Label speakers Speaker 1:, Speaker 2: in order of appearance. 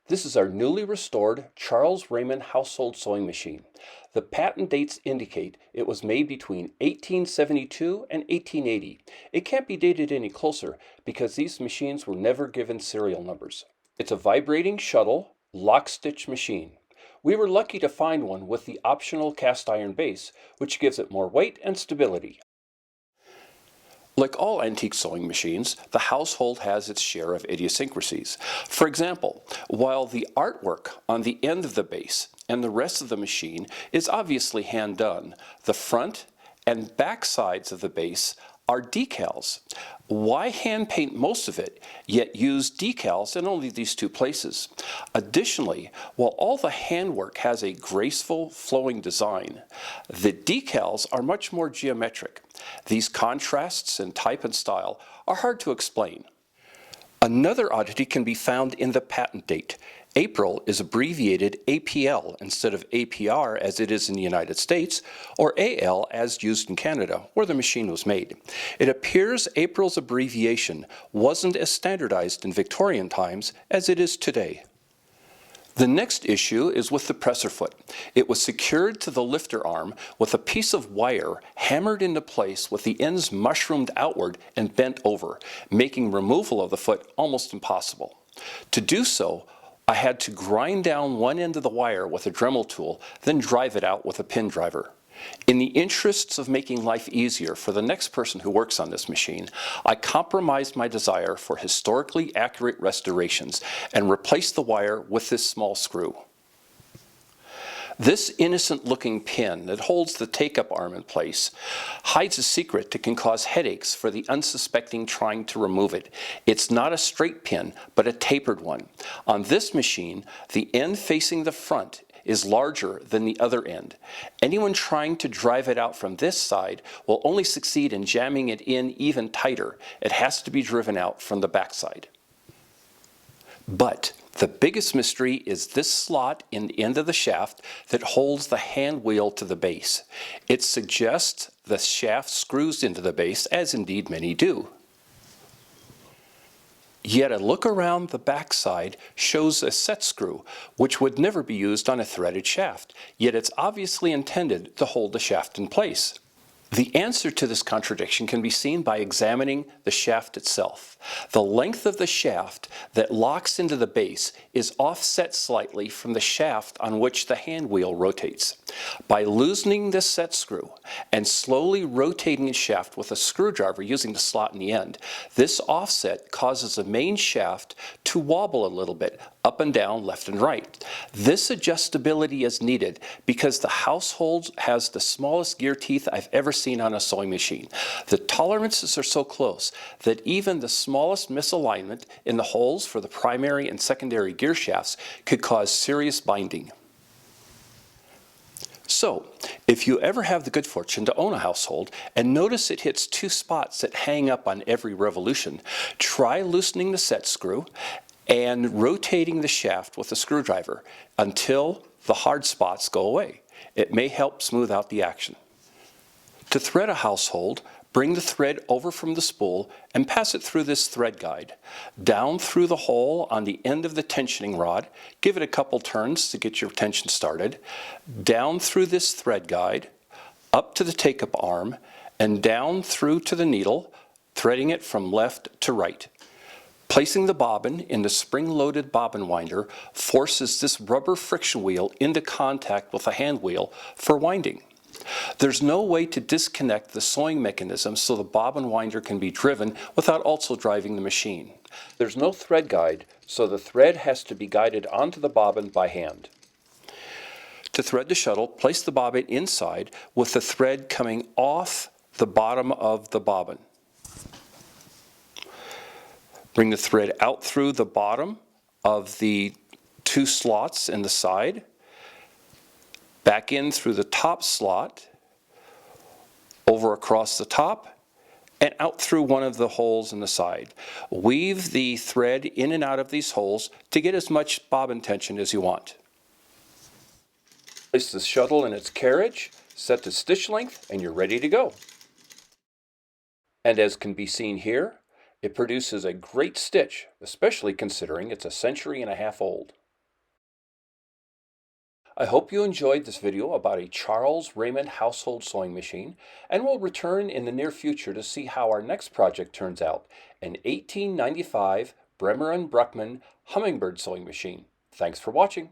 Speaker 1: This is our newly restored Charles Raymond household sewing machine. The patent dates indicate it was made between 1872 and 1880. It can't be dated any closer because these machines were never given serial numbers. It's a vibrating shuttle, lock-stitch machine. We were lucky to find one with the optional cast iron base, which gives it more weight and stability. Like all antique sewing machines, the household has its share of idiosyncrasies. For example, while the artwork on the end of the base and the rest of the machine is obviously hand done, the front and back sides of the base are decals. Why hand paint most of it, yet use decals in only these two places? Additionally, while all the handwork has a graceful, flowing design, the decals are much more geometric. These contrasts in type and style are hard to explain. Another oddity can be found in the patent date. April is abbreviated APL instead of APR as it is in the United States, or AL as used in Canada, where the machine was made. It appears April's abbreviation wasn't as standardized in Victorian times as it is today. The next issue is with the presser foot. It was secured to the lifter arm with a piece of wire hammered into place with the ends mushroomed outward and bent over, making removal of the foot almost impossible. To do so, I had to grind down one end of the wire with a dremel tool, then drive it out with a pin driver. In the interests of making life easier for the next person who works on this machine, I compromised my desire for historically accurate restorations and replaced the wire with this small screw. This innocent-looking pin that holds the take-up arm in place hides a secret that can cause headaches for the unsuspecting trying to remove it. It's not a straight pin, but a tapered one. On this machine, the end facing the front is larger than the other end. Anyone trying to drive it out from this side will only succeed in jamming it in even tighter. It has to be driven out from the back side. But the biggest mystery is this slot in the end of the shaft that holds the hand wheel to the base. It suggests the shaft screws into the base, as indeed many do. Yet a look around the back side shows a set screw, which would never be used on a threaded shaft, yet it's obviously intended to hold the shaft in place. The answer to this contradiction can be seen by examining the shaft itself. The length of the shaft that locks into the base is offset slightly from the shaft on which the hand wheel rotates. By loosening this set screw and slowly rotating the shaft with a screwdriver using the slot in the end, this offset causes the main shaft to wobble a little bit, up and down, left and right. This adjustability is needed because the household has the smallest gear teeth I've ever seen on a sewing machine. The tolerances are so close that even the smallest misalignment in the holes for the primary and secondary gear shafts could cause serious binding. So, if you ever have the good fortune to own a household and notice it hits two spots that hang up on every revolution, try loosening the set screw and rotating the shaft with a screwdriver until the hard spots go away. It may help smooth out the action. To thread a household, bring the thread over from the spool and pass it through this thread guide. Down through the hole on the end of the tensioning rod, give it a couple turns to get your tension started. Down through this thread guide, up to the take-up arm, and down through to the needle, threading it from left to right. Placing the bobbin in the spring-loaded bobbin winder forces this rubber friction wheel into contact with the hand wheel for winding. There's no way to disconnect the sewing mechanism so the bobbin winder can be driven without also driving the machine. There's no thread guide, so the thread has to be guided onto the bobbin by hand. To thread the shuttle, place the bobbin inside with the thread coming off the bottom of the bobbin. Bring the thread out through the bottom of the two slots in the side, back in through the top slot, over across the top, and out through one of the holes in the side. Weave the thread in and out of these holes to get as much bobbin tension as you want. Place the shuttle in its carriage, set the stitch length, and you're ready to go. And as can be seen here, it produces a great stitch, especially considering it's a century and a half old. I hope you enjoyed this video about a Charles Raymond household sewing machine, and we'll return in the near future to see how our next project turns out, an 1895 Bremer and Bruckmann hummingbird sewing machine. Thanks for watching.